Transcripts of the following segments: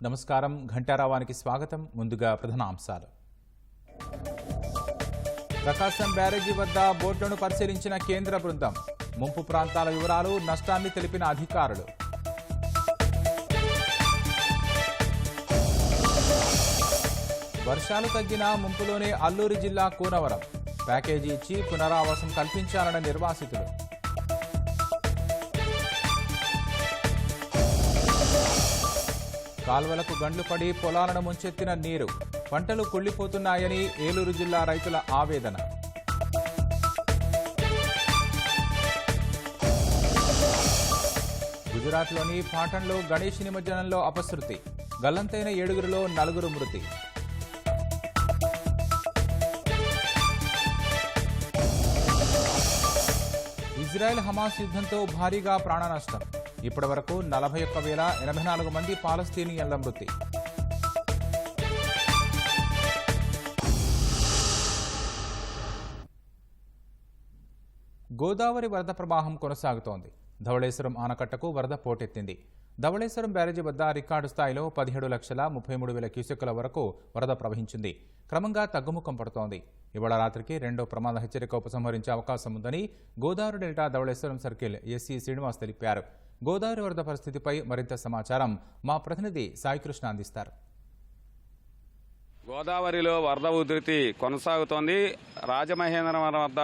నమస్కారం. ఘంటారావానికి స్వాగతం. ముందుగా ప్రధానాంశాలు. ప్రకాశం బ్యారేజీ వద్ద బోట్లను పరిశీలించిన కేంద్ర బృందం. ముంపు ప్రాంతాల వివరాలు, నష్టాన్ని తెలిపిన అధికారులు. వర్షాలు తగ్గిన ముంపులోనే అల్లూరి జిల్లా కూనవరం. ప్యాకేజీ ఇచ్చి పునరావాసం కల్పించాలన్న నిర్వాసితులు. కాల్వలకు గండ్లు పడి పొలాలను ముంచెత్తిన నీరు. పంటలు కుళ్లిపోతున్నాయని ఏలూరు జిల్లా రైతుల ఆవేదన. గుజరాత్లోని పాటన్లో గణేష్ నిమజ్జనంలో అపశృతి. గల్లంతైన 7గురిలో 4 మృతి. ఇజ్రాయెల్ హమాస్ యుద్ధంతో భారీగా ప్రాణనష్టం. ఇప్పటి వరకు 41,084 మంది పాలస్తీనియన్ల మృతి. గోదావరి వరద ప్రవాహం కొనసాగుతోంది. ధవళేశ్వరం ఆనకట్టకు వరద పోటెత్తింది. ధవళేశ్వరం బ్యారేజీ వద్ద రికార్డు స్థాయిలో 17,33,000 క్యూసెక్కుల వరకు వరద ప్రవహించింది. క్రమంగా తగ్గుముఖం పడుతోంది. ఇవాళ రాత్రికి రెండో ప్రమాద హెచ్చరిక ఉపసంహరించే అవకాశం ఉందని Godavari delta Dhavaleswaram circle SE Srinivas తెలిపారు. గోదావరి వరద పరిస్థితిపై మరింత సమాచారం మా ప్రతినిధి సాయికృష్ణ అందిస్తారు. గోదావరిలో వరద ఉధృతి కొనసాగుతోంది. రాజమహేంద్రవరం వద్ద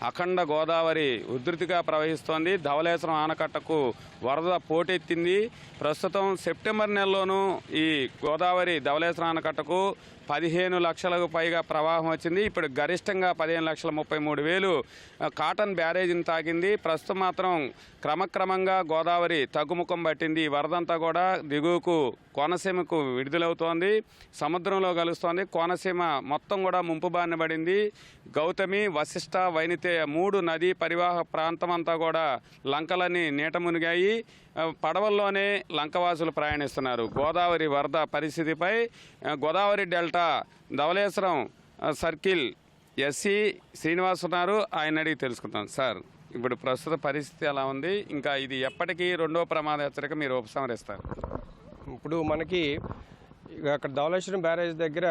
అఖండ గోదావరి ఉధృతిగా ప్రవహిస్తోంది. ధవళేశ్వరం ఆనకట్టకు వరద పోటెత్తింది. ప్రస్తుతం సెప్టెంబర్ నెలలోనూ ఈ గోదావరి ధవళేశ్వరం ఆనకట్టకు 15 లక్షలకు పైగా ప్రవాహం వచ్చింది. ఇప్పుడు గరిష్టంగా 15,33,000 కాటన్ బ్యారేజీని తాకింది. ప్రస్తుతం మాత్రం క్రమక్రమంగా గోదావరి తగ్గుముఖం పట్టింది. వరదంతా కూడా దిగువకు కోనసీమకు విడుదలవుతోంది, సముద్రంలో కలుస్తోంది. కోనసీమ మొత్తం కూడా ముంపు బారిన పడింది. గౌతమి, వశిష్ట, వైనితేయ 3 నదీ పరివాహ ప్రాంతం అంతా కూడా లంకలన్నీ నీట మునిగాయి. పడవల్లోనే లంకవాసులు ప్రయాణిస్తున్నారు. గోదావరి వరద పరిస్థితిపై Godavari delta Dhavaleswaram circle SE Srinivas ఉన్నారు. ఆయన అడిగి తెలుసుకుంటాం. సార్, ఇప్పుడు ప్రస్తుత పరిస్థితి ఎలా ఉంది? ఇంకా ఇది ఎప్పటికీ రెండో ప్రమాద హెచ్చరిక మీరు ఉపసంహరిస్తారు? ఇప్పుడు మనకి అక్కడ ధవళేశ్వరం బ్యారేజ్ దగ్గర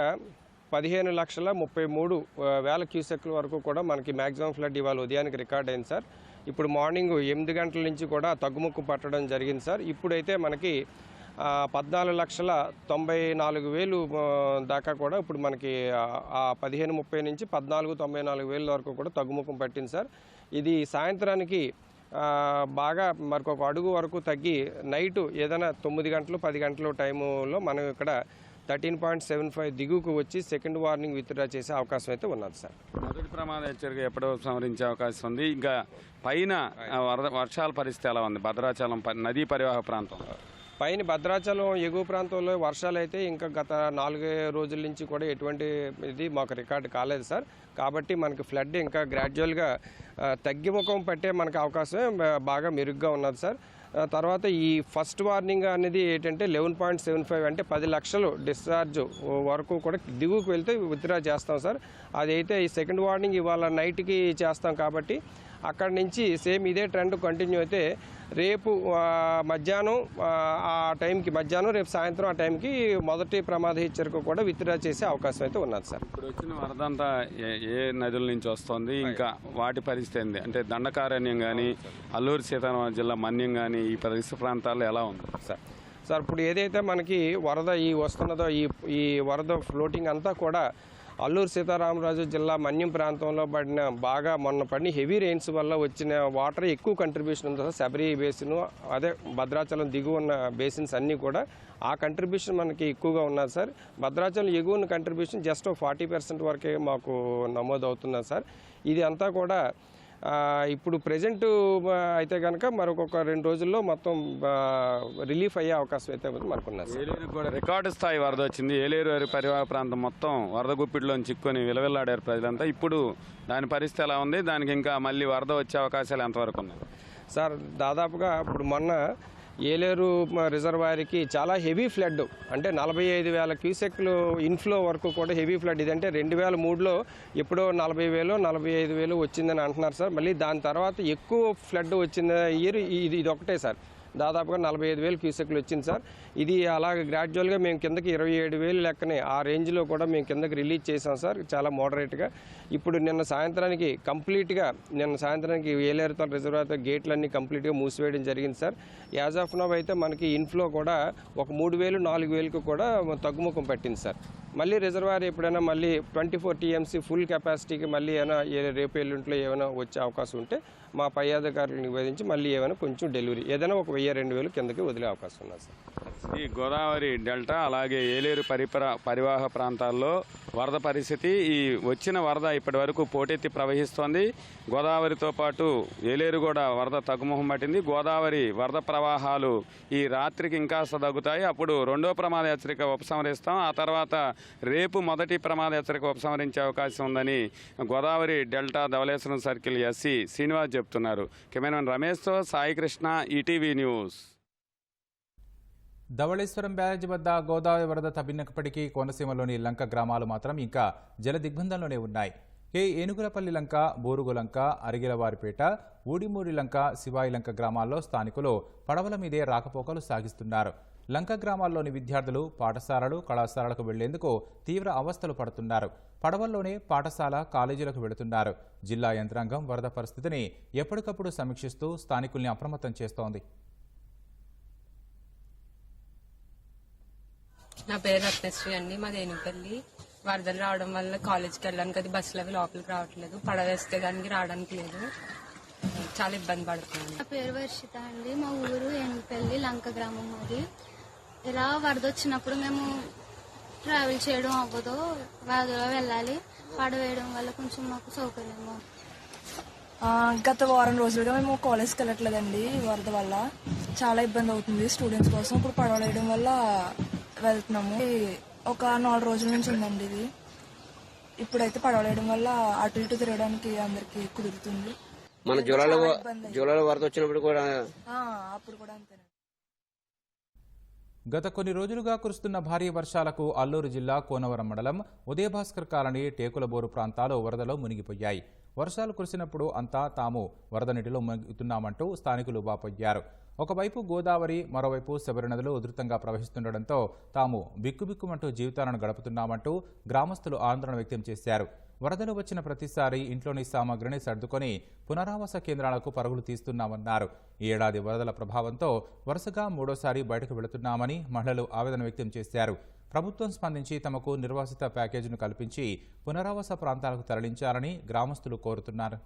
15,33,000 క్యూసెక్ల వరకు కూడా మనకి మ్యాక్సిమం ఫ్లడ్ ఇవాళ ఉదయానికి రికార్డ్ అయింది సార్. ఇప్పుడు మార్నింగ్ 8 గంటల నుంచి కూడా తగ్గుముక్కు పట్టడం జరిగింది సార్. ఇప్పుడైతే మనకి 14,94,000 దాకా కూడా ఇప్పుడు మనకి 15,30 నుంచి 14,94,000 వరకు కూడా తగ్గుముఖం పట్టింది సార్. ఇది సాయంత్రానికి బాగా మరొక అడుగు వరకు తగ్గి నైటు ఏదైనా 9 గంటలు 10 గంటల టైములో మనం ఇక్కడ 13.75 దిగువకు వచ్చి సెకండ్ వార్నింగ్ విత్డ్రా చేసే అవకాశం అయితే ఉన్నది సార్. మొదటి ప్రమాద హెచ్చరిక ఎప్పుడో సంహరించే అవకాశం ఉంది. ఇంకా పైన వర్షాల పరిస్థితి ఎలా ఉంది? భద్రాచలం నదీ పరివాహ ప్రాంతం పైన భద్రాచలం ఎగువ ప్రాంతంలో వర్షాలు అయితే ఇంకా గత 4 రోజుల నుంచి కూడా ఎటువంటి ఇది మాకు రికార్డు కాలేదు సార్. కాబట్టి మనకి ఫ్లడ్ ఇంకా గ్రాడ్యువల్గా తగ్గిముఖం పట్టే మనకు అవకాశం బాగా మెరుగ్గా ఉన్నది సార్. తర్వాత ఈ ఫస్ట్ వార్నింగ్ అనేది ఏంటంటే 11.75 అంటే 10 లక్షలు డిశ్చార్జ్ వరకు కూడా దిగువకు వెళ్తే విత్డ్రా చేస్తాం సార్. అదైతే ఈ సెకండ్ వార్నింగ్ ఇవాళ నైట్కి చేస్తాం. కాబట్టి అక్కడి నుంచి సేమ్ ఇదే ట్రెండ్ కంటిన్యూ అయితే రేపు మధ్యాహ్నం ఆ టైంకి రేపు సాయంత్రం ఆ టైంకి మొదటి ప్రమాద హెచ్చరిక కూడా విత్డ్రా చేసే అవకాశం అయితే ఉన్నది సార్. ఇప్పుడు వచ్చిన వరదంతా ఏ నదుల నుంచి వస్తుంది? ఇంకా వాటి పరిస్థితి ఏంది? అంటే దండకారణ్యం కానీ, అల్లూరు సీతారామరాజు జిల్లా మన్యం కానీ ఈ పరిసర ప్రాంతాల్లో ఎలా ఉంది సార్? ఇప్పుడు ఏదైతే మనకి వరద వస్తున్నదో ఈ వరద ఫ్లోటింగ్ అంతా కూడా అల్లూరు సీతారామరాజు జిల్లా మన్యం ప్రాంతంలో బాగా మొన్న పడిన హెవీ రెయిన్స్ వల్ల వచ్చిన వాటర్ ఎక్కువ కంట్రిబ్యూషన్ ఉంది సార్. శబరి బేసిన్, అదే భద్రాచలం దిగువ ఉన్న బేసిన్స్ అన్నీ కూడా ఆ కంట్రిబ్యూషన్ మనకి ఎక్కువగా ఉన్నది సార్. భద్రాచలం ఎగువన కంట్రిబ్యూషన్ జస్ట్ 40% వరకే మాకు నమోదు అవుతున్నది సార్. ఇది అంతా కూడా ఇప్పుడు ప్రజెంట్ అయితే కనుక మరొక 2 రోజుల్లో మొత్తం రిలీఫ్ అయ్యే అవకాశం అయితే మనకున్నది. ఏలేరుకు కూడా రికార్డు స్థాయి వరద వచ్చింది. ఏలేరు పరివాహ ప్రాంతం మొత్తం వరద గుప్పిడిలో చిక్కుని విలవిల్లాడారు ప్రజలంతా. ఇప్పుడు దాని పరిస్థితి ఎలా ఉంది? దానికి ఇంకా మళ్ళీ వరద వచ్చే అవకాశాలు ఎంతవరకు ఉన్నాయి సార్? దాదాపుగా ఇప్పుడు మొన్న ఏలేరు రిజర్వాయర్కి చాలా హెవీ ఫ్లడ్, అంటే 45,000 క్యూసెక్లు ఇన్ఫ్లో వరకు కూడా హెవీ ఫ్లడ్. ఇదంటే 2003లో ఎప్పుడో 40,000 45,000 వచ్చిందని అంటున్నారు సార్. మళ్ళీ దాని తర్వాత ఎక్కువ ఫ్లడ్ వచ్చిన ఇయర్ ఇది ఒకటే సార్. దాదాపుగా 45,000 క్యూసెక్లు వచ్చింది సార్. ఇది అలాగే గ్రాడ్యువల్గా మేము కిందకి 27,000 లెక్కనే ఆ రేంజ్లో కూడా మేము కిందకి రిలీజ్ చేసాం సార్, చాలా మోడరేట్గా. ఇప్పుడు నిన్న సాయంత్రానికి ఏలేరుతాల రిజర్వాయర్ గేట్లన్నీ కంప్లీట్గా మూసివేయడం జరిగింది సార్. యాజ్ ఆఫ్ నౌ అయితే మనకి ఇన్ఫ్లో కూడా ఒక 3,000, 4,000కు కూడా తగ్గుముఖం పట్టింది సార్. మళ్ళీ రిజర్వాయర్ ఎప్పుడైనా మళ్ళీ 24 TMC ఫుల్ కెపాసిటీకి మళ్ళీ ఏమైనా రేపు ఎల్లుంట్లో ఏమైనా వచ్చే అవకాశం ఉంటే మా పై అధికారులను నివేదించి మళ్ళీ ఏమైనా కొంచెం డెలివరీ ఏదైనా ఒక 1,000-2,000 కిందకి వదిలే అవకాశం ఉన్నది సార్. ఈ గోదావరి డెల్టా అలాగే ఏలేరు పరివాహ ప్రాంతాల్లో వరద పరిస్థితి, ఈ వచ్చిన వరద ఇప్పటి వరకు పోటెత్తి ప్రవహిస్తోంది. గోదావరితో పాటు ఏలేరు కూడా వరద తగ్గుముఖం పట్టింది. గోదావరి వరద ప్రవాహాలు ఈ రాత్రికి ఇంకాస్త తగ్గుతాయి. అప్పుడు రెండో ప్రమాద హెచ్చరిక ఉపసంహరిస్తాం. ఆ తర్వాత రేపు మొదటి ప్రమాద హెచ్చరిక ఉపసంహరించే అవకాశం ఉందని Godavari delta Dhavaleswaram circle SE Srinivas చెప్తున్నారు. కెమెరామెన్ రమేష్తో Sai Krishna, ETV news. Dowleswaram barrage వద్ద గోదావరి వరద తగ్గినప్పటికీ కోనసీమలోని లంక గ్రామాలు మాత్రం ఇంకా జల దిగ్బంధంలోనే ఉన్నాయి. ఏనుగులపల్లి లంక, బూరుగు లంక, అరిగిలవారిపేట, ఊడిమూడి లంక, శివాయి లంక గ్రామాల్లో స్థానికులు పడవల మీదే రాకపోకలు సాగిస్తున్నారు. లంక గ్రామాల్లోని విద్యార్థులు పాఠశాలలు, కళాశాలలకు వెళ్లేందుకు తీవ్ర అవస్థలు పడుతున్నారు. పడవల్లోనే పాఠశాల, కాలేజీలకు వెళుతున్నారు. జిల్లా యంత్రాంగం వరద పరిస్థితిని ఎప్పటికప్పుడు సమీక్షిస్తూ స్థానికుల్ని అప్రమత్తం చేస్తోంది. నా పేరు రత్నశ్రీ అండి. మాది ఏనుగుపల్లి. వరదలు రావడం వల్ల కాలేజ్కి వెళ్ళడానికి అది బస్సులు అవి లోపలికి రావట్లేదు. పడవేస్తే దానికి రావడానికి లేదు. చాలా ఇబ్బంది పడుతున్నాను. నా పేరు వర్షిత అండి. మా ఊరు ఏనుగుపల్లి, లంక గ్రామం. అది ఇలా వరద వచ్చినప్పుడు మేము ట్రావెల్ చేయడం అవ్వదు, వరదలో వెళ్ళాలి. పడవేయడం వల్ల కొంచెం మాకు సౌకర్యం. గత వారం రోజులుగా మేము కాలేజ్కి వెళ్ళట్లేదండి. వరద వల్ల చాలా ఇబ్బంది అవుతుంది స్టూడెంట్స్ కోసం. ఇప్పుడు పడవలేయడం వల్ల వెళ్తున్నాము. ఒక 4 రోజుల నుంచి ఉందండి ఇది. ఇప్పుడైతే పడవలేయడం వల్ల అటు ఇటు తిరగడానికి అందరికి కుదురుతుంది. మన జూలైలో వరద వచ్చినప్పుడు కూడా అప్పుడు కూడా అంతేనండి. గత కొన్ని రోజులుగా కురుస్తున్న భారీ వర్షాలకు అల్లూరు జిల్లా కోనవరం మండలం ఉదయభాస్కర్ కాలనీ, టేకులబోరు ప్రాంతాలు వరదలో మునిగిపోయాయి. వర్షాలు కురిసినప్పుడు అంతా తాము వరద నీటిలో మునిగుతున్నామంటూ స్థానికులు వాపోయారు. ఒకవైపు గోదావరి, మరోవైపు శబరి నదులు ఉధృతంగా ప్రవహిస్తుండటంతో తాము బిక్కుబిక్కుమంటూ జీవితాలను గడుపుతున్నామంటూ గ్రామస్తులు ఆందోళన వ్యక్తం చేశారు. వరదలు వచ్చిన ప్రతిసారి ఇంట్లోని సామగ్రిని సర్దుకొని పునరావాస కేంద్రాలకు పరుగులు తీస్తున్నామన్నారు. ఈ ఏడాది వరదల ప్రభావంతో వరుసగా 3వ బయటకు వెళుతున్నామని మహిళలు ఆవేదన వ్యక్తం చేశారు. ప్రభుత్వం స్పందించి తమకు నిర్వాసిత ప్యాకేజీను కల్పించి పునరావాస ప్రాంతాలకు తరలించాలని గ్రామస్తులు కోరుతున్నారు.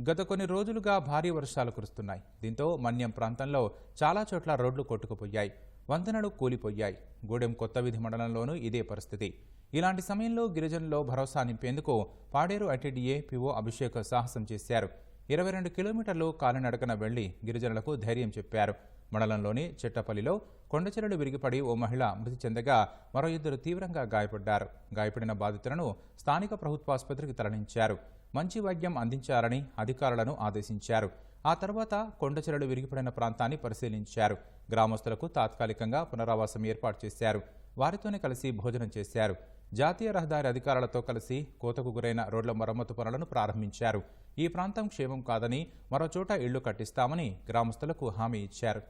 గత కొన్ని రోజులుగా భారీ వర్షాలు కురుస్తున్నాయి. దీంతో మన్యం ప్రాంతంలో చాలా చోట్ల రోడ్లు కొట్టుకుపోయాయి, వంతెనలు కూలిపోయాయి. గూడెం కొత్తవీధి మండలంలోనూ ఇదే పరిస్థితి. ఇలాంటి సమయంలో గిరిజనుల్లో భరోసా నింపేందుకు పాడేరు ఐటీడీఏ పీఓ అభిషేక్ సాహసం చేశారు. 22 కిలోమీటర్లు కాలినడకన వెళ్లి గిరిజనులకు ధైర్యం చెప్పారు. మండలంలోని చెట్టపల్లిలో కొండచెరలు విరిగిపడి ఓ మహిళ మృతి చెందగా మరో 2 తీవ్రంగా గాయపడ్డారు. గాయపడిన బాధితులను స్థానిక ప్రభుత్వాసుపత్రికి తరలించారు. మంచి వైద్యం అందించాలని అధికారులను ఆదేశించారు. ఆ తర్వాత కొండచెరలు విరిగిపడిన ప్రాంతాన్ని పరిశీలించారు. గ్రామస్తులకు తాత్కాలికంగా పునరావాసం ఏర్పాటు చేశారు. వారితోనే కలిసి భోజనం చేశారు. జాతీయ రహదారి అధికారులతో కలిసి కోతకు గురైన రోడ్ల మరమ్మతు పనులను ప్రారంభించారు. ఈ ప్రాంతం క్షేమం కాదని మరోచోట ఇళ్లు కట్టిస్తామని గ్రామస్తులకు హామీ ఇచ్చారు.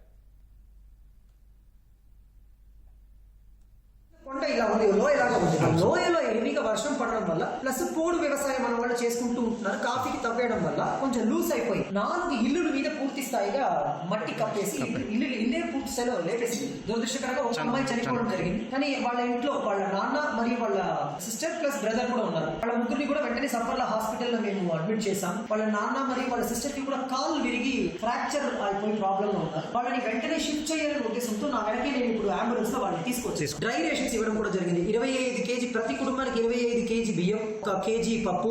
కొండ ఇలా ఉంది, లోయలాగా ఉంది. ఆ లోయలో హెవీగా వర్షం పడడం వల్ల ప్లస్ పోడు వ్యవసాయం మన వాళ్ళు చేసుకుంటూ ఉంటున్నారు. కాఫీకి తవ్వేయడం వల్ల కొంచెం లూజ్ అయిపోయి 4 ఇల్లుల మీద పూర్తి స్థాయిగా మట్టి కప్పేసి ఇల్లే పూర్తి స్థాయిలో లేపేసి దురదృష్టకరంగా ఒక అమ్మాయి చనిపోవడం జరిగింది. కానీ వాళ్ళ ఇంట్లో వాళ్ళ నాన్న మరియు వాళ్ళ సిస్టర్ ప్లస్ బ్రదర్ కూడా ఉన్నారు. వాళ్ళ ముగ్గురిని కూడా వెంటనే సఫర్లా హాస్పిటల్లో మేము అడ్మిట్ చేశాం. వాళ్ళ నాన్న మరియు వాళ్ళ సిస్టర్ కి కూడా కాళ్ళు విరిగి ఫ్రాక్చర్ అయిపోయి ప్రాబ్లమ్ లో ఉన్నారు. వాళ్ళని వెంటనే షిఫ్ట్ చేయాలనే ఉద్దేశంతో నా వెనకే నేను ఇప్పుడు అంబులెన్స్ లో వాళ్ళని తీసుకొచ్చేసి డ్రై రేషన్స్ ఇవ్వడం కూడా జరిగింది. 25 కేజీ ప్రతి కుటుంబానికి 25 కేజీ బియ్యం, 1 కేజీ పప్పు,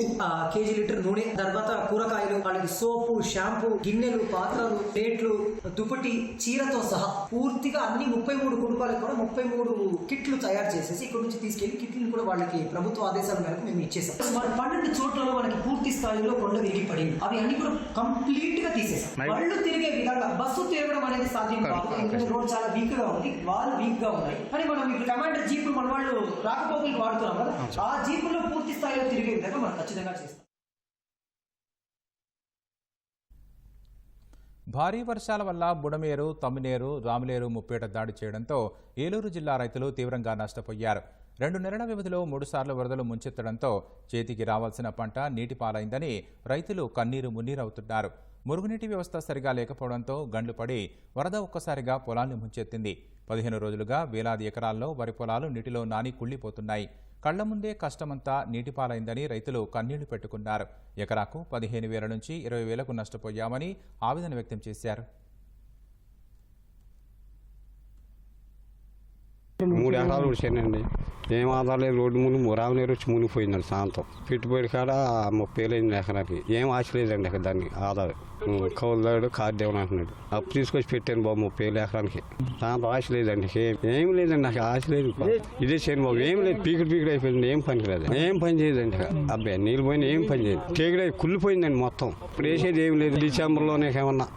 కేజీ లీటర్ నూనె, తర్వాత కూరగాయలు, వాళ్ళకి సోపు, షాంపూ, గిన్నెలు, పాత్రలు, ప్లేట్లు, దుప్పటి, చీరతో సహా పూర్తిగా అన్ని 33 కుటుంబాలకు కూడా 33 కిట్లు తయారు చేసేసి ఇక్కడ నుంచి తీసుకెళ్లి కిట్లను కూడా వాళ్ళకి ప్రభుత్వ ఆదేశాల మేరకు మేము ఇచ్చేసాం. 12 చోట్లలో మనకి పూర్తి స్థాయిలో కొండ విరిగి పడింది. అవి అన్ని కూడా కంప్లీట్ గా తీసేసాం. వాళ్ళు తిరిగే విధంగా బస్సు తిరగడం అనేది సాధ్యం కాదు. ఎందుకంటే రోడ్ చాలా వీక్ గా ఉంది, వాళ్ళు వీక్ గా ఉన్నాయి. కానీ మనం ఇప్పుడు కమాండర్ జీపులు మన వాళ్ళు రాకపోకలకు వాడుతున్నాం కదా, ఆ జీపుల్లో పూర్తి స్థాయిలో తిరిగే విధంగా మనం ఖచ్చితంగా చేస్తాం. భారీ వర్షాల వల్ల బుడమేరు, తమ్మినేరు, రామలేరు ముప్పేట దాడి చేయడంతో ఏలూరు జిల్లా రైతులు తీవ్రంగా నష్టపోయారు. 2 నెలల వ్యవధిలో 3 సార్లు వరదలు ముంచెత్తడంతో చేతికి రావాల్సిన పంట నీటిపాలైందని రైతులు కన్నీరు మున్నీరవుతున్నారు. మురుగునీటి వ్యవస్థ సరిగా లేకపోవడంతో గండ్లు పడి వరద ఒక్కసారిగా పొలాన్ని ముంచెత్తింది. 15 రోజులుగా వేలాది ఎకరాల్లో వరి పొలాలు నీటిలో నాని కుళ్లిపోతున్నాయి. కళ్ల ముందే కష్టమంతా నీటిపాలైందని రైతులు కన్నీళ్లు పెట్టుకున్నారు. ఎకరాకు 15,000 నుంచి 20,000కు నష్టపోయామని ఆవేదన వ్యక్తం చేశారు. 3 ఎకరాలు ఉడిచానండి. ఏం ఆధారం లేదు. రోడ్డు ముందు రామలేరు వచ్చి మునిగిపోయిందండి. సాయంత్రం పెట్టుబడి కాడ 30,000 ఎకరానికి. ఏం ఆశ లేదండి అక్కడ దాన్ని ఆధారం. కౌలుదాడు కార్దేవన్ అంటున్నాడు. అప్పు తీసుకొచ్చి పెట్టాను బాబు 30,000 ఎకరానికి. సాయంత్రం ఆశ లేదండి. ఏం లేదండి, నాకు ఆశ లేదు. ఇదే చేయను బాబు. ఏం లేదు, పీకుడు అయిపోయింది. ఏం పని లేదు, ఏం పని చేయదండి. అబ్బాయి నీళ్ళు పోయినా ఏం పని చేయదు. టేకుడై కుళ్ళిపోయిందండి మొత్తం. ఇప్పుడు వేసేది ఏం లేదు. డిసెంబర్లోనే ఏమన్నా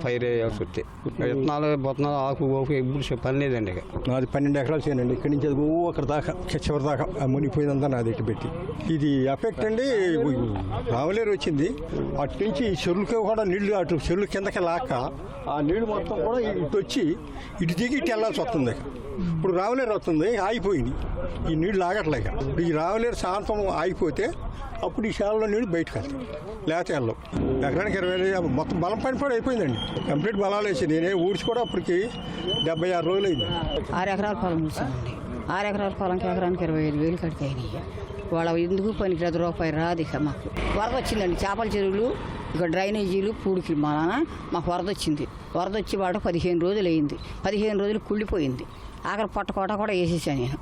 పైరు వేయాల్సి వస్తే విత్తనాలు బొత్తనాలు ఆకు ఓకు ఎప్పుడు పని లేదండి. నాది 12 ఎకరాలు చేయనండి. ఇక్కడి నుంచి అక్కడ దాకా చివరి దాకా మునిగిపోయిందంతా నాది ఎట్టి పెట్టి. ఇది ఎఫెక్ట్ అండి. రావలేరు వచ్చింది, అటు నుంచి చెరువులకి కూడా నీళ్లు అటు చెరువుల కిందకి లాక్క ఆ నీళ్లు మొత్తం కూడా ఇటు వచ్చి ఇటు దిగి ఇటు వెళ్ళాల్సి వస్తుంది. ఇప్పుడు రావలేరు వస్తుంది, ఆగిపోయింది. ఈ నీళ్లు ఆగట్లేక ఈ రావలేరు సాయంత్రం ఆగిపోతే అప్పుడు ఈ శాలలో నీళ్ళు బయటకు వస్తాయి, లేకపోతే వెళ్ళవు. ఎకరానికి 20,000 మొత్తం బలం పని అయిపోయిందండి. కంప్లీట్ బలాలు వేసి నేనే ఊడ్చి కూడా అప్పటికి 76 రోజులు అయింది. 6 ఎకరాల పొలం చూసామండి. 6 ఎకరాల పొలంకి ఎకరానికి 25,000 కడికాయినాయి. వాళ్ళ ఎందుకు పనికి రూపాయి రాదు. ఇక మాకు వరద వచ్చిందండి. చేపల చెరువులు, ఇక డ్రైనేజీలు, పూడికి మా నాన్న మాకు వరద వచ్చింది. వరద వచ్చి వాడు 15 రోజులు అయింది. 15 రోజులు కుళ్ళిపోయింది. ఆఖరి పొట్టకోట కూడా వేసేసాను నేను.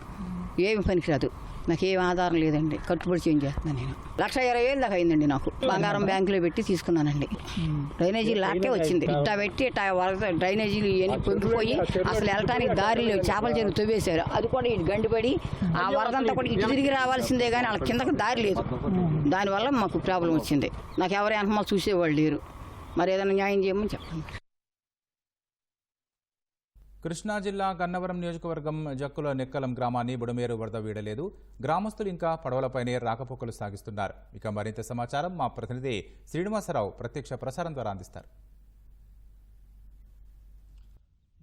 ఏమి పనికిరాదు, నాకేం ఆధారం లేదండి. కట్టుబడి చేంజ్ చేస్తున్నాను నేను. 1,20,000 దాకా అయిందండి నాకు. బంగారం బ్యాంకులో పెట్టి తీసుకున్నానండి. డ్రైనేజీ లాక్కే వచ్చింది. ఇట్టా పెట్టి డ్రైనేజీలు ఇవన్నీ పొంగిపోయి అసలు వెళ్ళటానికి దారిలో చేపల చెరువు తవ్వేశారు. అది కూడా ఇటు గండిపడి ఆ వరదంతా కూడా ఇటు తిరిగి రావాల్సిందే కానీ వాళ్ళ కిందకు దారి లేదు. దానివల్ల మాకు ప్రాబ్లం వచ్చింది. నాకు ఎవరు వెనకమాల చూసేవాళ్ళు లేరు. మరి ఏదైనా న్యాయం చేయమని చెప్పండి. కృష్ణా జిల్లా గన్నవరం నియోజకవర్గం జక్కుల నెక్కలం గ్రామాన్ని బుడమేరు వరద వీడలేదు. గ్రామస్తులు ఇంకా పడవలపైనే రాకపోకలు సాగిస్తున్నారు. ఇక మరింత సమాచారం మా ప్రతినిధి శ్రీనివాసరావు ప్రత్యక్ష ప్రసారం ద్వారా అందిస్తారు.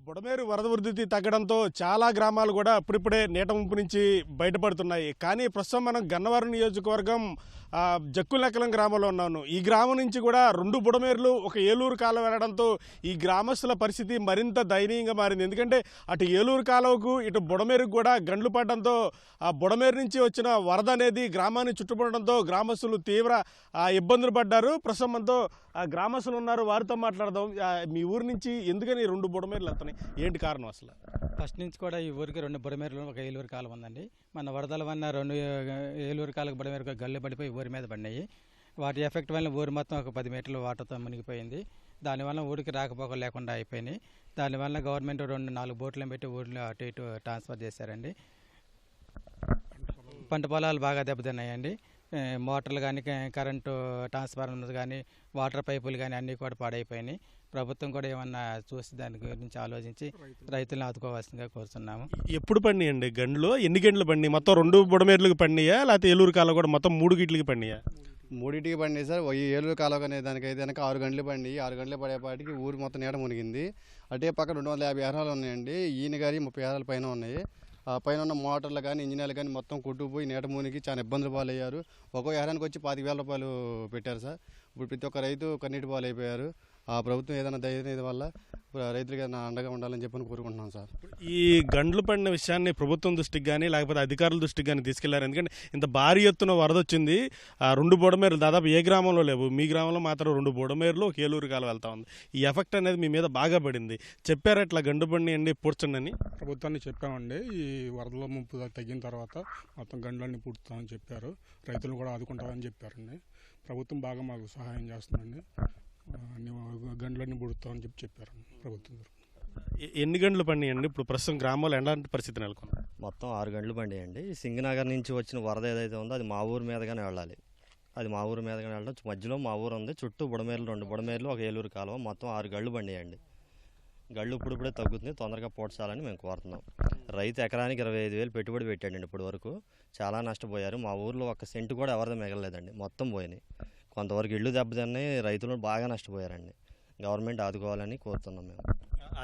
బుడమేరు వరద ఉధృతి తగ్గడంతో చాలా గ్రామాలు కూడా ఇప్పుడిప్పుడే నీట ముంపు నుంచి బయటపడుతున్నాయి. కానీ ప్రస్తుతం మనం గన్నవరం నియోజకవర్గం జక్కులెక్కలం గ్రామంలో ఉన్నాను. ఈ గ్రామం నుంచి కూడా 2 బుడమేరులు, ఒక ఏలూరు కాలువ వెళ్ళడంతో ఈ గ్రామస్తుల పరిస్థితి మరింత దయనీయంగా మారింది. ఎందుకంటే అటు ఏలూరు కాలువకు ఇటు బుడమేరుకు కూడా గండ్లు పడడంతో ఆ బుడమేరు నుంచి వచ్చిన వరద అనేది గ్రామాన్ని చుట్టుపడడంతో గ్రామస్తులు తీవ్ర ఇబ్బందులు పడ్డారు. ప్రస్తుతం మనతో గ్రామస్తులు ఉన్నారు, వారితో మాట్లాడదాం. మీ ఊరి నుంచి ఎందుకని 2 బుడమేరులు వెళ్తున్నాయి, ఏంటి కారణం అసలు? ఫస్ట్ నుంచి కూడా ఈ ఊరికి 2 బుడమేరులు, ఒక ఏలూరు కాలువ ఉందండి. మన వరదల వల్ల 2 ఏలూరు కాలువ బుడమేరు గల్లు పడిపోయి ఊరి మీద పడినాయి. వాటి ఎఫెక్ట్ వల్ల ఊరు మొత్తం ఒక 10 మీటర్ల వాటర్తో మునిగిపోయింది. దానివల్ల ఊరికి రాకపోకలు లేకుండా అయిపోయినాయి. దానివల్ల గవర్నమెంట్ 2-4 బోట్లను పెట్టి ఊరిలో అటు ఇటు ట్రాన్స్ఫర్ చేశారండి. పంట పొలాలు బాగా దెబ్బతిన్నాయండి. మోటార్లు కానీ, కరెంటు ట్రాన్స్ఫార్మర్లు కానీ, వాటర్ పైపులు కానీ అన్నీ కూడా పాడైపోయినాయి. ప్రభుత్వం కూడా ఏమన్నా చూసి దాని గురించి ఆలోచించి రైతులను ఆదుకోవాల్సిందిగా కోరుతున్నాము. ఎప్పుడు పడినాయండి గండ్లు? ఎన్ని గంటలు పడినాయి? మొత్తం 2 బుడమేర్లకు పడినాయా, లేకపోతే ఏలూరు కాలువ కూడా మొత్తం 3 గిట్లకి పడినాయా? 3టికి పడినాయి సార్. ఈ ఏలూరు కాలువ అనే దానికైతే కనుక 6 గంటలు పడినాయి. 6 గంటలు పడేపాటికి ఊరు మొత్తం నీట మునిగింది. అటే పక్క 250 ఎకరాలు ఉన్నాయండి. ఈయన గారి 30 ఎకరాల పైన ఉన్నాయి. ఆ పైన ఉన్న మోటార్లు కానీ, ఇంజనీర్లు కానీ మొత్తం కొట్టుకుపోయి నీట మునిగి చాలా ఇబ్బందులు పాలయ్యారు. ఒక్కో ఎకరానికి వచ్చి 25,000 రూపాయలు పెట్టారు సార్. ఇప్పుడు ప్రతి ఒక్క రైతు కన్నీటి పాలైపోయారు. ఆ ప్రభుత్వం ఏదైనా ధైర్యం వల్ల రైతులకి అండగా ఉండాలని చెప్పని కోరుకుంటున్నాం సార్. ఈ గండ్లు పడిన విషయాన్ని ప్రభుత్వం దృష్టికి కానీ లేకపోతే అధికారుల దృష్టికి కానీ తీసుకెళ్లారు? ఎందుకంటే ఇంత భారీ ఎత్తున వరద వచ్చింది. ఆ 2 బుడమేరులు దాదాపు ఏ గ్రామంలో లేవు. మీ గ్రామంలో మాత్రం 2 బుడమేరులు, ఒక ఏలూరు కాలువ వెళ్తా ఉంది. ఈ ఎఫెక్ట్ అనేది మీ మీద బాగా పడింది. చెప్పారా ఇట్లా గండు పడినాయండి పూడ్చండి అని? ప్రభుత్వాన్ని చెప్పామండి. ఈ వరదల ముంపు తగ్గిన తర్వాత మొత్తం గండ్లన్నీ పూడ్చుతామని చెప్పారు. రైతులను కూడా ఆదుకుంటామని చెప్పారండి. ప్రభుత్వం బాగా మాకు సహాయం చేస్తుందండి. గండ్లన్నీ పూడుతామని చెప్పారు ప్రభుత్వం. ఎన్ని గంటలు పడినాయండి ఇప్పుడు ప్రస్తుతం గ్రామంలో? ఎలాంటి పరిస్థితి నెలకొంది? మొత్తం 6 గంటలు పడినాయండి. సింగనగర్ నుంచి వచ్చిన వరద ఏదైతే ఉందో అది మా ఊరు మీదగానే వెళ్ళాలి. అది మా ఊరు మీదగానే వెళ్ళడం. మధ్యలో మా ఊరు ఉంది. చుట్టూ బుడమేరులు, 2 బుడమేరులు, ఒక ఏలూరు కాలువ, మొత్తం 6 గళ్ళు పడినాయండి. గళ్ళు ఇప్పుడిప్పుడే తగ్గుతుంది, తొందరగా పోడ్చాలని మేము కోరుతున్నాం. రైతు ఎకరానికి 25,000 పెట్టుబడి పెట్టాడండి. ఇప్పటి వరకు చాలా నష్టపోయారు. మా ఊర్లో 1 సెంటు కూడా ఎవరిది మిగలలేదండి, మొత్తం పోయినాయి. కొంతవరకు ఇళ్ళు దెబ్బతిన్నాయి, రైతులు బాగా నష్టపోయారండి. గవర్నమెంట్ ఆదుకోవాలని కోరుతున్నాం మేము.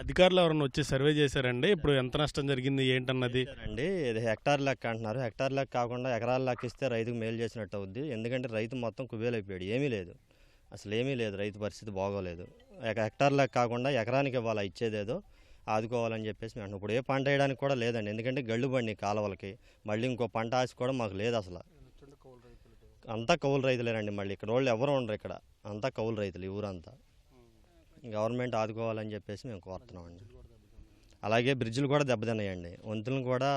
అధికారులు ఎవరైనా వచ్చి సర్వే చేశారండి ఇప్పుడు ఎంత నష్టం జరిగింది ఏంటన్నది? అండి ఇది హెక్టార్ లెక్క అంటున్నారు. హెక్టార్ లెక్క కాకుండా ఎకరాల లెక్క ఇస్తే రైతుకు మేలు చేసినట్టు అవుద్ది. ఎందుకంటే రైతు మొత్తం కుబేలైపోయాడు, ఏమీ లేదు, అసలు ఏమీ లేదు, రైతు పరిస్థితి బాగోలేదు. హెక్టార్ లెక్క కాకుండా ఎకరానికి ఇవ్వాలి, ఇచ్చేదేదో ఆదుకోవాలని చెప్పేసి మేము ఇప్పుడు ఏ పంట వేయడానికి కూడా లేదండి. ఎందుకంటే గళ్ళు బండి కాలువలకి, మళ్ళీ ఇంకో పంట ఆశ కూడా మాకు లేదు. అసలు అంతా కౌలు రైతులేనండి. మళ్ళీ ఇక్కడ వాళ్ళు ఎవరు ఉండరు, ఇక్కడ అంతా కౌలు రైతులు ఈ ఊరంతా. గవర్నమెంట్ ఆదుకోవాలని చెప్పేసి మేము కోరుతున్నామండి. అలాగే బ్రిడ్జిలు కూడా దెబ్బతిన్నాయండి, వంతులను కూడా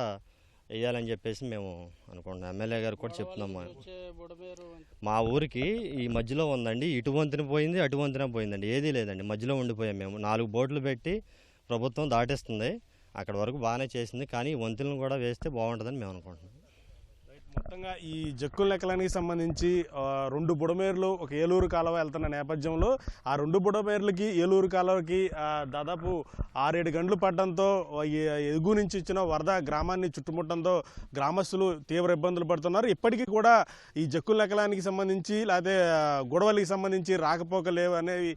వేయాలని చెప్పేసి మేము అనుకుంటున్నాం. ఎమ్మెల్యే గారు కూడా చెప్తున్నాము. మా ఊరికి ఈ మధ్యలో ఉందండి, ఇటు వంతున పోయింది అటు వంతున పోయిందండి, ఏదీ లేదండి, మధ్యలో ఉండిపోయాం మేము. 4 బోట్లు పెట్టి ప్రభుత్వం దాటిస్తుంది, అక్కడ వరకు బాగానే చేసింది, కానీ ఈ వంతులను కూడా వేస్తే బాగుంటుందని మేము అనుకుంటున్నాం. మొత్తంగా ఈ జక్కుల లెక్కలానికి సంబంధించి 2 బుడమేర్లు ఒక ఏలూరు కాలువ వెళ్తున్న నేపథ్యంలో ఆ 2 బుడమేర్లకి ఏలూరు కాలువకి దాదాపు 6-7 గంటలు పడడంతో ఎగువ నుంచి ఇచ్చిన వరద గ్రామాన్ని చుట్టుముట్టడంతో గ్రామస్తులు తీవ్ర ఇబ్బందులు పడుతున్నారు. ఇప్పటికీ కూడా ఈ జక్కుల లెక్కలానికి సంబంధించి లేకపోతే గొడవలకి సంబంధించి రాకపోకలేవు అనేవి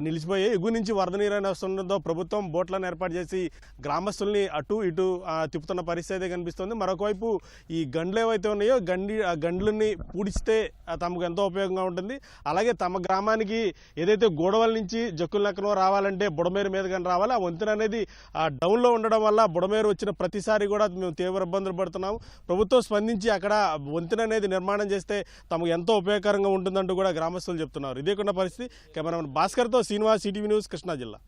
నిలిచిపోయాయి. ఎగువ నుంచి వరద నీరు అని వస్తుండడంతో ప్రభుత్వం బోట్లను ఏర్పాటు చేసి గ్రామస్తుల్ని అటు ఇటు తిప్పుతున్న పరిస్థితి కనిపిస్తుంది. మరొకవైపు ఈ గండ్లు ఏవైతే ఉన్నాయో గండ్లని పూడిస్తే తమకు ఎంతో ఉపయోగంగా ఉంటుంది. అలాగే తమ గ్రామానికి ఏదైతే గోడవల నుంచి జక్కుల లెక్కలో రావాలంటే బుడమేరు మీద కానీ రావాలి. ఆ వంతెన అనేది డౌన్లో ఉండడం వల్ల బుడమేరు వచ్చిన ప్రతిసారి కూడా మేము తీవ్ర ఇబ్బందులు పడుతున్నాము. ప్రభుత్వం స్పందించి అక్కడ వంతెన అనేది నిర్మాణం చేస్తే తమకు ఎంతో ఉపయోగకరంగా ఉంటుందంటూ కూడా గ్రామస్తులు చెప్తున్నారు. ఇదే కొన్న పరిస్థితి. కెమెరామెన్ భాస్కర్తో శ్రీనివాస్, ఈటీవీ న్యూస్, కృష్ణా జిల్లా.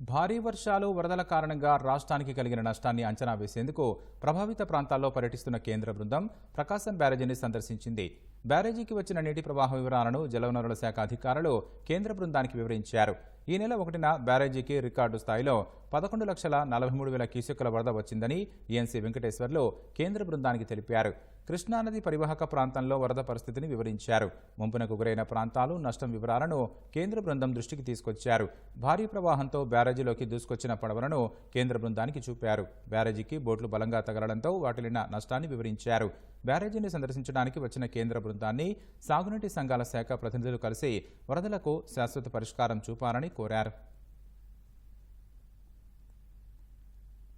భారీ వర్షాలు, వరదల కారణంగా రాష్ట్రానికి కలిగిన నష్టాన్ని అంచనా వేసేందుకు ప్రభావిత ప్రాంతాల్లో పర్యటిస్తున్న కేంద్ర బృందం ప్రకాశం బ్యారేజీని సందర్శించింది. బ్యారేజీకి వచ్చిన నీటి ప్రవాహ వివరాలను జలవనరుల శాఖ అధికారులు కేంద్ర బృందానికి వివరించారు. ఈ నెల 1న బ్యారేజీకి రికార్డు స్థాయిలో 11,43,000 క్యూసెక్కుల వరద వచ్చిందని ఈఎన్సీ వెంకటేశ్వర్లు కేంద్ర బృందానికి తెలిపారు. కృష్ణానది పరివాహక ప్రాంతంలో వరద పరిస్థితిని వివరించారు. ముంపునకు గురైన ప్రాంతాలు, నష్టం వివరాలను కేంద్ర బృందం దృష్టికి తీసుకొచ్చారు. భారీ ప్రవాహంతో బ్యారేజీలోకి దూసుకొచ్చిన పడవలను కేంద్ర బృందానికి చూపారు. బ్యారేజీకి బోట్లు బలంగా తగలడంతో వాటిల్లిన నష్టాన్ని వివరించారు. బ్యారేజీని సందర్శించడానికి వచ్చిన కేంద్ర బృందాన్ని సాగునీటి సంఘాల శాఖ ప్రతినిధులు కలిసి వరదలకు శాశ్వత పరిష్కారం చూపాలని కోరారు.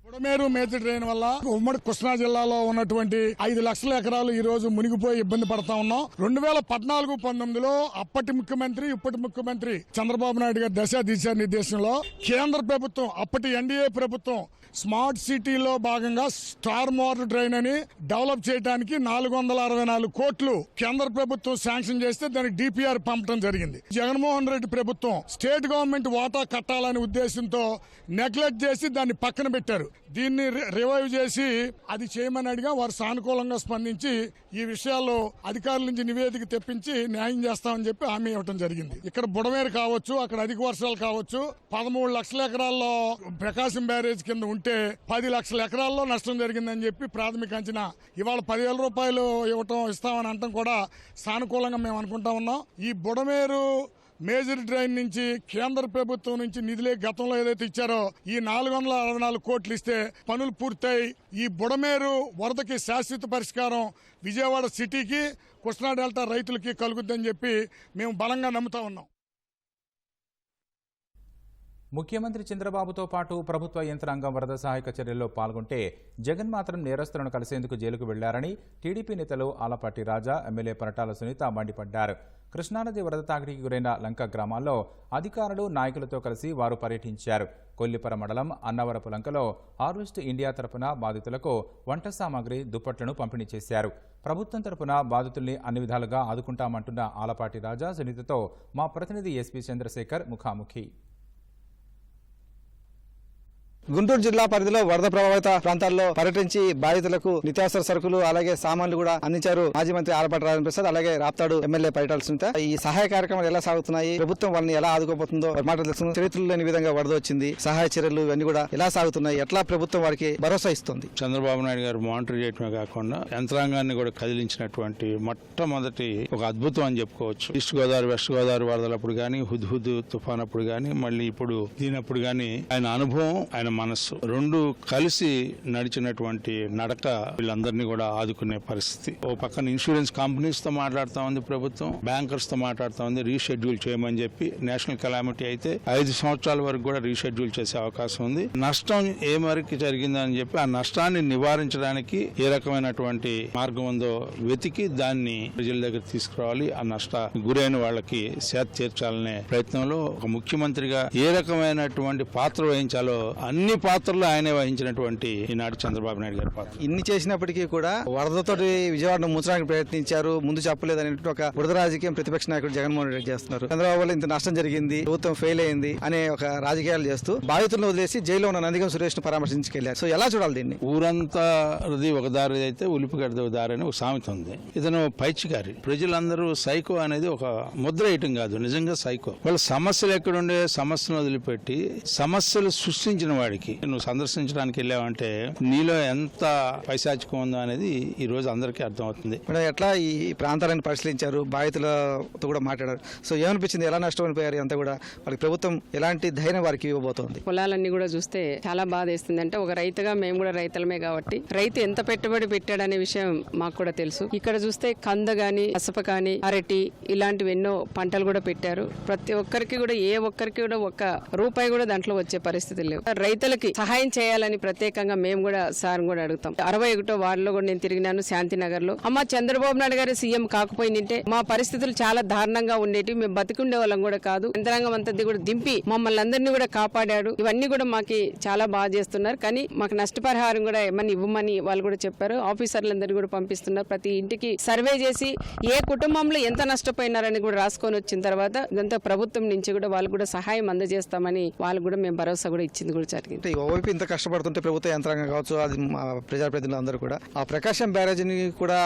బుడమేరు మేజర్ డ్రైన్ వల్ల ఉమ్మడి కృష్ణా జిల్లాలో ఉన్నటువంటి 5 లక్షల ఎకరాలు ఈ రోజు మునిగిపోయి ఇబ్బంది పడతా ఉన్నాం. 2014-19లో అప్పటి ముఖ్యమంత్రి, ఇప్పటి ముఖ్యమంత్రి చంద్రబాబు నాయుడు గారి దిశా నిర్దేశంలో కేంద్ర ప్రభుత్వం, అప్పటి ఎన్డీఏ ప్రభుత్వం స్మార్ట్ సిటీలో భాగంగా స్టార్మ్ వాటర్ డ్రైన్ అని డెవలప్ చేయడానికి 464 కోట్లు కేంద్ర ప్రభుత్వం శాంక్షన్ చేస్తే దానికి డిపిఆర్ పంపడం జరిగింది. జగన్మోహన్ రెడ్డి ప్రభుత్వం స్టేట్ గవర్నమెంట్ వాటా కట్టాలనే ఉద్దేశంతో నెగ్లెక్ట్ చేసి దాన్ని పక్కన పెట్టారు. దీన్ని రివైవ్ చేసి అది చేయమని అడిగా వారు సానుకూలంగా స్పందించి ఈ విషయాల్లో అధికారుల నుంచి నివేదిక తెప్పించి న్యాయం చేస్తామని చెప్పి హామీ ఇవ్వడం జరిగింది. ఇక్కడ బుడమేరు కావచ్చు, అక్కడ అధిక వర్షాలు కావచ్చు, 13 లక్షల ఎకరాల్లో ప్రకాశం బ్యారేజ్ కింద ఉంటే 10 లక్షల ఎకరాల్లో నష్టం జరిగిందని చెప్పి ప్రాథమిక అంచనా. ఇవాళ 10,000 రూపాయలు ఇస్తామని అనటం కూడా సానుకూలంగా మేము అనుకుంటా ఉన్నాం. ఈ బుడమేరు మేజర్ డ్రైన్ నుంచి కేంద్ర ప్రభుత్వం నుంచి నిధులే గతంలో ఏదైతే ఇచ్చారో ఈ 464 కోట్లు ఇస్తే పనులు పూర్తయి ఈ బుడమేరు వరదకి శాశ్వత పరిష్కారం విజయవాడ సిటీకి, కృష్ణా డెల్టా రైతులకి కలుగుద్దని చెప్పి మేము బలంగా నమ్ముతా ఉన్నాం. ముఖ్యమంత్రి చంద్రబాబుతో పాటు ప్రభుత్వ యంత్రాంగం వరద సహాయక చర్యల్లో పాల్గొంటే జగన్ మాత్రం నేరస్తులను కలిసేందుకు జైలుకు వెళ్లారని టీడీపీ నేతలు ఆలపాటి రాజా, ఎమ్మెల్యే పరటాల సునీత మండిపడ్డారు. కృష్ణానది వరద తాకిడికి గురైన లంక గ్రామాల్లో అధికారులు, నాయకులతో కలిసి వారు పర్యటించారు. కొల్లిపర మండలం అన్నవరపు లంకలో హార్వెస్ట్ ఇండియా తరపున బాధితులకు వంట సామాగ్రి, దుప్పట్లను పంపిణీ చేశారు. ప్రభుత్వం తరపున బాధితుల్ని అన్ని విధాలుగా ఆదుకుంటామంటున్న ఆలపాటి రాజా, సునీతతో మా ప్రతినిధి ఎస్పీ చంద్రశేఖర్ ముఖాముఖి. గుంటూరు జిల్లా పరిధిలో వరద ప్రభావిత ప్రాంతాల్లో పర్యటించి బాధితులకు నిత్యావసర సరుకులు అలాగే సామాన్లు కూడా అందించారు మాజీ మంత్రి ఆలపాటి రాజప్రసాద్, అలాగే రాప్తాడు ఎమ్మెల్యే పరటాల సునీత. ఈ సహాయ కార్యక్రమాలు ఎలా సాగుతున్నాయి, ప్రభుత్వం వాళ్ళని ఎలా ఆదుకోబోతుందో మాటలు తెలుస్తుంది. చరిత్రలో లేని విధంగా వరద వచ్చింది, సహాయ చర్యలు ఇవన్నీ కూడా ఎలా సాగుతున్నాయి, ఎట్లా ప్రభుత్వం వారికి భరోసా ఇస్తుంది? చంద్రబాబు నాయుడు గారు మానిటర్ చేయటమే కాకుండా యంత్రాంగాన్ని కూడా కదిలించినటువంటి మొట్టమొదటి ఒక అద్భుతం అని చెప్పుకోవచ్చు. ఈస్ట్ గోదావరి, వెస్ట్ గోదావరి వరదలప్పుడు గానీ, హుద్హుద్ తుఫాన్ అప్పుడు గానీ, మళ్ళీ ఇప్పుడు దీనప్పుడు గానీ ఆయన అనుభవం, ఆయన మనస్సు రెండు కలిసి నడిచినటువంటి నడక వీళ్ళందరినీ కూడా ఆదుకునే పరిస్థితి. ఓ పక్కన ఇన్సూరెన్స్ కంపెనీస్ తో మాట్లాడుతా ఉంది ప్రభుత్వం, బ్యాంకర్స్ తో మాట్లాడుతా ఉంది రీషెడ్యూల్ చేయమని చెప్పి. నేషనల్ కెలామిటీ అయితే 5 సంవత్సరాల వరకు కూడా రీషెడ్యూల్ చేసే అవకాశం ఉంది. నష్టం ఏ మేరకు జరిగిందని చెప్పి ఆ నష్టాన్ని నివారించడానికి ఏ రకమైనటువంటి మార్గం ఉందో వెతికి దాన్ని ప్రజల దగ్గర తీసుకురావాలి. ఆ నష్ట గురైన వాళ్ళకి సేద తీర్చాలనే ప్రయత్నంలో ఒక ముఖ్యమంత్రిగా ఏ రకమైనటువంటి పాత్ర వహించాలో అన్ని పాత్రలు ఆయనే వహించినటువంటి ఈనాడు చంద్రబాబు నాయుడు గారి పాత్ర. ఇన్ని చేసినప్పటికీ కూడా వరదతో విజయవాడను ముంచడానికి ప్రయత్నించారు, ముందు చెప్పలేదని ఒక బురద రాజకీయం ప్రతిపక్ష నాయకుడు జగన్మోహన్ రెడ్డి చేస్తున్నారు. చంద్రబాబు వల్ల ఇంత నష్టం జరిగింది, ప్రభుత్వం ఫెయిల్ అయింది అనే ఒక రాజకీయాలు చేస్తూ బాధితులను వదిలేసి జైల్లో ఉన్న నందిగం సురేష్ ను పరామర్శించుకెళ్లారు. సో ఎలా చూడాలి దీన్ని? ఊరంతా ఒక దారి అయితే ఉలిపిగడ్డ దారి అని ఒక సామెత ఉంది. ఇతను పైచికారి. ప్రజలందరూ సైకో అనేది ఒక ముద్ర వేయటం కాదు, నిజంగా సైకో. వాళ్ళ సమస్యలు ఎక్కడుండే సమస్యను వదిలిపెట్టి సమస్యలు సృష్టించిన వాడికి నువ్వు సందర్శించడానికి వెళ్ళావంటే నీలో ఎంత పైశాచికం ఉందో అనేది ఈ రోజు అందరికీ అర్థమవుతుంది. ఎట్లా ఈ ప్రాంతాలను పరిశీలించారు, బాధితులతో కూడా మాట్లాడారు. సో ఏమనిపించింది, ఎలా నష్టమైపోయారు అంతా కూడా? వాళ్ళకి ప్రభుత్వం ఎలాంటి ధైర్యం వారికి ఇవ్వబోతోంది? పొలాలన్నీ కూడా చూస్తే చాలా బాధ వేస్తుంది. అంటే ఒక రైతుగా మేము కూడా రైతులమే కాబట్టి రైతు ఎంత పెట్టుబడి పెట్టాడనే విషయం మాకు కూడా తెలుసు. ఇక్కడ చూస్తే కంద గాని, పసప కానీ, అరటి ఇలాంటివి ఎన్నో పంటలు కూడా పెట్టారు. ప్రతి ఒక్కరికి కూడా ఏ ఒక్కరికి కూడా ఒక్క రూపాయి కూడా దాంట్లో వచ్చే పరిస్థితి లేవు. రైతులకి సహాయం చేయాలని ప్రత్యేకంగా మేము కూడా సార్ కూడా అడుగుతాం. 61వ వార్డులో కూడా నేను తిరిగినాను, శాంతినగర్ లో. అమ్మ చంద్రబాబు నాయుడు గారు సీఎం కాకపోయిందంటే మా పరిస్థితులు చాలా దారుణంగా ఉండేవి. మేము బతికుండే వాళ్ళం కూడా కాదు. యంత్రాంగం అంతా కూడా దింపి మమ్మల్ని అందరినీ కూడా కాపాడాడు. ఇవన్నీ కూడా మాకు చాలా బాగా చేస్తున్నారు. కానీ మాకు నష్టపరిహారం కూడా ఏమని ఇవ్వమని వాళ్ళు కూడా చెప్పారు. ఆఫీసర్లందరినీ కూడా పంపిస్తున్నారు. ప్రతి ఇంటికి సర్వే చేసి ఏ కుటుంబంలో ఎంత నష్టపోయినారని కూడా రాసుకొని వచ్చిన తర్వాత ఇదంతా ప్రభుత్వం నుంచి కూడా వాళ్ళు కూడా సహాయం అందజేస్తామని వాళ్ళు కూడా మేము భరోసా కూడా ఇచ్చింది కూడా జరిగింది. ఓవైపు ఇంత కష్టపడుతుంటే ప్రభుత్వ యంత్రాంగం కావచ్చు, అది ప్రజాప్రతినిధులు అందరూ కూడా ఆ ప్రకాశం బ్యారేజీని కూడా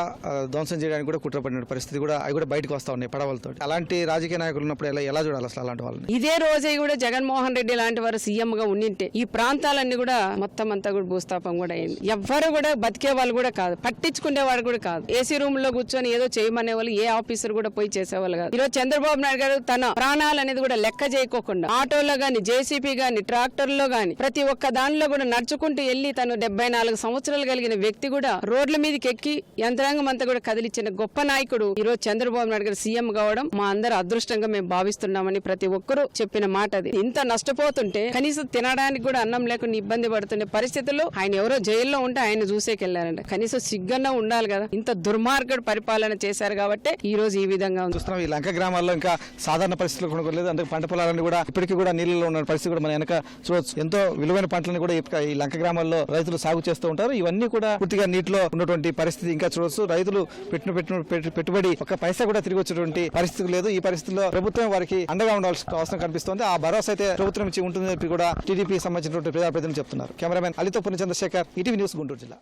ధ్వంసం చేయడానికి కూడా కుట్రపడిన పరిస్థితి కూడా అవి కూడా బయటకు వస్తా ఉన్నాయి పడవలతో. అలాంటి రాజకీయ నాయకులు ఉన్నప్పుడు ఎలా చూడాలి అసలు అలాంటి వాళ్ళని? ఇదే రోజే కూడా జగన్మోహన్ రెడ్డి లాంటి వారు సీఎం గా ఉండింటే ఈ ప్రాంతాలన్నీ కూడా మొత్తం అంతా కూడా భూస్థాపం కూడా అయింది. ఎవ్వరు కూడా బతికే వాళ్ళు కూడా కాదు, పట్టించుకునే వాళ్ళు కూడా కాదు. ఏసీ రూమ్ లో కూర్చొని ఏదో చేయమనే వాళ్ళు ఏ ఆఫీసర్ కూడా పోయి చేసేవాళ్ళు కాదు. ఈరోజు చంద్రబాబు నాయుడు గారు తన ప్రాణాలు అనేది కూడా లెక్క చేయకోకుండా ఆటోలో గాని, జేసీపీ గాని, ట్రాక్టర్లో గాని ప్రతి ఒక్క దానిలో కూడా నడుచుకుంటూ వెళ్లి తను 74 సంవత్సరాలు కలిగిన వ్యక్తి కూడా రోడ్ల మీదకి ఎక్కి యంత్రాంగం అంతా కూడా కదిలిచ్చిన గొప్ప నాయకుడు ఈ రోజు చంద్రబాబు నాయుడు గారు సీఎం కావడం మా అందరి అదృష్టంగా మేము భావిస్తున్నామని ప్రతి ఒక్కరూ చెప్పిన మాట అది. ఇంత నష్టపోతుంటే కనీసం తినడానికి కూడా అన్నం లేకుండా ఇబ్బంది పడుతున్న పరిస్థితుల్లో ఆయన ఎవరో జైల్లో ఉంటే ఆయన చూసేకెళ్లారంట. కనీసం సిగ్గన్నా ఉండాలి కదా. ఇంత దుర్మార్గుడు పరిపాలన చేశారు కాబట్టి ఈ రోజు ఈ విధంగా చూస్తున్నాం. ఈ లంక గ్రామాల్లో ఇంకా సాధారణ పరిస్థితులు కొనగలేదు. అంటే పంట పొలాలన్నీ కూడా ఇప్పటికీ కూడా నీళ్ళలో ఉన్న పరిస్థితి కూడా మన వెనక చూడొచ్చు. ఎంతో విలువైన పంటలను కూడా ఈ లంక గ్రామాల్లో రైతులు సాగు చేస్తూ ఉంటారు. ఇవన్నీ కూడా పూర్తిగా నీటిలో ఉన్నటువంటి పరిస్థితి ఇంకా చూడొచ్చు. రైతులు పెట్టిన పెట్టుబడి ఒక పైసా కూడా తిరిగి వచ్చేటువంటి పరిస్థితి లేదు. ఈ పరిస్థితిలో ప్రభుత్వం వారికి అండగా ఉండాల్సిన అవసరం కనిపిస్తోంది. ఆ భరోసా అయితే ప్రభుత్వం నుంచి ఉంటుందని చెప్పి కూడా టీడీపీ సంబంధించినటువంటి ప్రజాప్రతినిధులు చెప్తున్నారు. కెమెరామెన్ అలితో చంద్రశేఖర్, ఈటీవీ న్యూస్, గుంటూరు జిల్లా.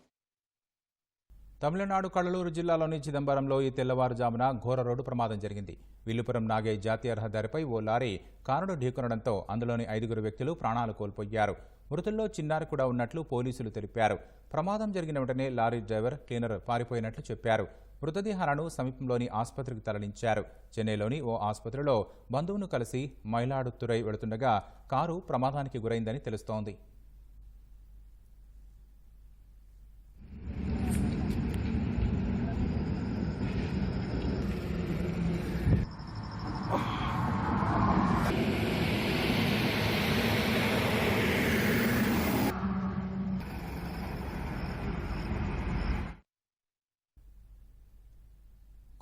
తమిళనాడు కడలూరు జిల్లాలోని చిదంబరంలో ఈ తెల్లవారుజామున ఘోర రోడ్డు ప్రమాదం జరిగింది. విల్లుపురం నాగే జాతీయ రహదారిపై ఓ లారీ కారును ఢీకొనడంతో అందులోని 5 వ్యక్తులు ప్రాణాలు కోల్పోయారు. మృతుల్లో చిన్నారి కూడా ఉన్నట్లు పోలీసులు తెలిపారు. ప్రమాదం జరిగిన వెంటనే లారీ డ్రైవర్, క్లీనర్ పారిపోయినట్లు చెప్పారు. మృతదేహాలను సమీపంలోని ఆసుపత్రికి తరలించారు. చెన్నైలోని ఓ ఆసుపత్రిలో బంధువును కలిసి మైలాడుతురై వెళుతుండగా కారు ప్రమాదానికి గురైందని తెలుస్తోంది.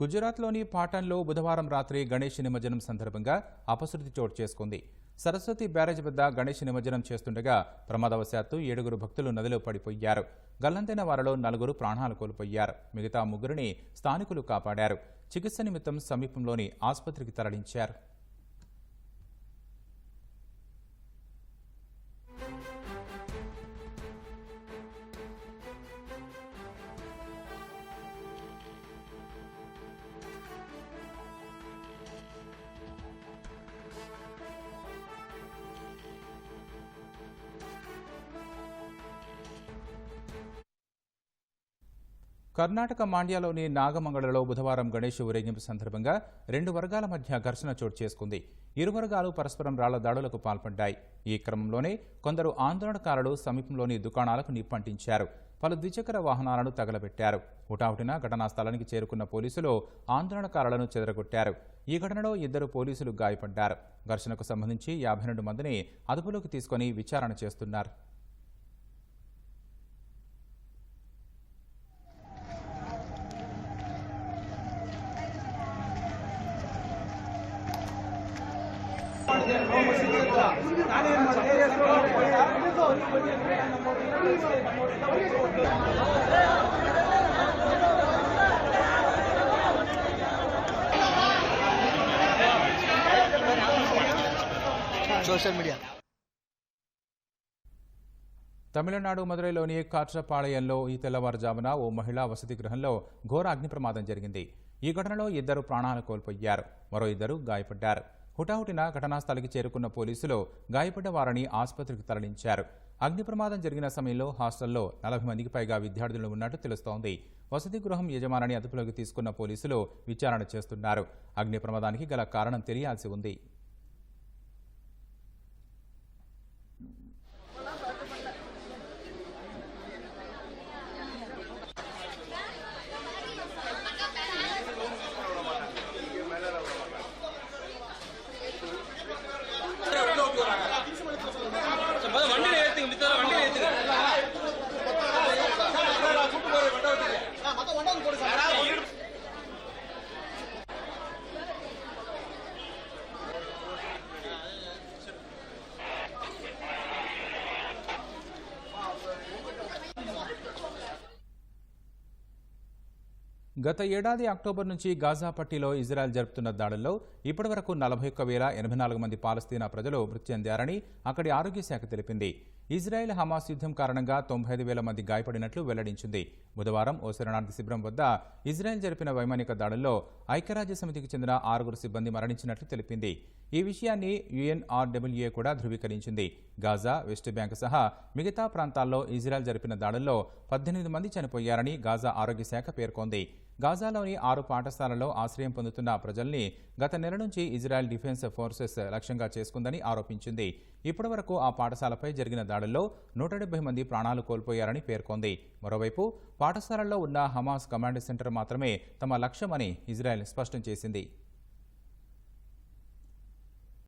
గుజరాత్లోని పాటన్లో బుధవారం రాత్రి గణేష్ నిమజ్జనం సందర్భంగా అపశృతి చోటు చేసుకుంది. సరస్వతి బ్యారేజ్ వద్ద గణేష్ నిమజ్జనం చేస్తుండగా ప్రమాదవశాత్తు 7 భక్తులు నదిలో పడిపోయారు. గల్లంతైన వారిలో 4 ప్రాణాలు కోల్పోయారు. మిగతా 3 స్థానికులు కాపాడారు. చికిత్స నిమిత్తం సమీపంలోని ఆసుపత్రికి తరలించారు. కర్ణాటక మాండ్యాలోని నాగమంగళలో బుధవారం గణేష్ ఊరేగింపు సందర్భంగా 2 వర్గాల మధ్య ఘర్షణ చోటు చేసుకుంది. ఇరు వర్గాలు పరస్పరం రాళ్ల దాడులకు పాల్పడ్డాయి. ఈ క్రమంలోనే కొందరు ఆందోళనకారులు సమీపంలోని దుకాణాలకు నిప్పంటించారు. పలు ద్విచక్ర వాహనాలను తగలబెట్టారు. హుటాహుటిన ఘటనా స్థలానికి చేరుకున్న పోలీసులు ఆందోళనకారులను చెదరగొట్టారు. ఈ ఘటనలో 2 పోలీసులు గాయపడ్డారు. ఘర్షణకు సంబంధించి 52 మందిని అదుపులోకి తీసుకుని విచారణ చేస్తున్నారు. సోషల్ మీడియా తమిళనాడు మదురైలోని కాట్రపాళయంలో ఈ తెల్లవారుజామున ఓ మహిళా వసతి గృహంలో ఘోర అగ్ని ప్రమాదం జరిగింది. ఈ ఘటనలో 2 ప్రాణాలు కోల్పోయారు. మరో 2 గాయపడ్డారు. హుటాహుటిన ఘటనా స్థలికి చేరుకున్న పోలీసులు గాయపడ్డ వారిని ఆసుపత్రికి తరలించారు. అగ్ని ప్రమాదం జరిగిన సమయంలో హాస్టల్లో 40 మందికి పైగా విద్యార్థులు ఉన్నట్టు తెలుస్తోంది. వసతి గృహం యజమానిని అదుపులోకి తీసుకున్న పోలీసులు విచారణ చేస్తున్నారు. అగ్ని ప్రమాదానికి గల కారణం తెలియాల్సి ఉంది. గత ఏడాది అక్టోబర్ నుంచి గాజా పట్టీలో ఇజ్రాయెల్ జరుపుతున్న దాడుల్లో ఇప్పటివరకు 41,084 మంది పాలస్తీనా ప్రజలు మృతి చెందారని అక్కడి ఆరోగ్య శాఖ తెలిపింది. ఇజ్రాయెల్ హమాస్ యుద్ధం కారణంగా 95,000 మంది గాయపడినట్లు వెల్లడించింది. బుధవారం ఓ శరణార్థి శిబిరం వద్ద ఇజ్రాయెల్ జరిపిన వైమానిక దాడుల్లో ఐక్యరాజ్య సమితికి చెందిన 6 సిబ్బంది మరణించినట్లు తెలిపింది. ఈ విషయాన్ని UNRWA కూడా ధృవీకరించింది. గాజా, వెస్ట్ బ్యాంక్ సహా మిగతా ప్రాంతాల్లో ఇజ్రాయెల్ జరిపిన దాడుల్లో 18 మంది చనిపోయారని గాజా ఆరోగ్య శాఖ పేర్కొంది. గాజాలోని 6 పాఠశాలల్లో ఆశ్రయం పొందుతున్న ప్రజల్ని గత నెల నుంచి ఇజ్రాయెల్ డిఫెన్స్ ఫోర్సెస్ లక్ష్యంగా చేసుకుందని ఆరోపించింది. ఇప్పటివరకు ఆ పాఠశాలపై జరిగిన దాడుల్లో 170 మంది ప్రాణాలు కోల్పోయారని పేర్కొంది. మరోవైపు పాఠశాలల్లో ఉన్న హమాస్ కమాండ్ సెంటర్ మాత్రమే తమ లక్ష్యమని ఇజ్రాయెల్ స్పష్టం చేసింది.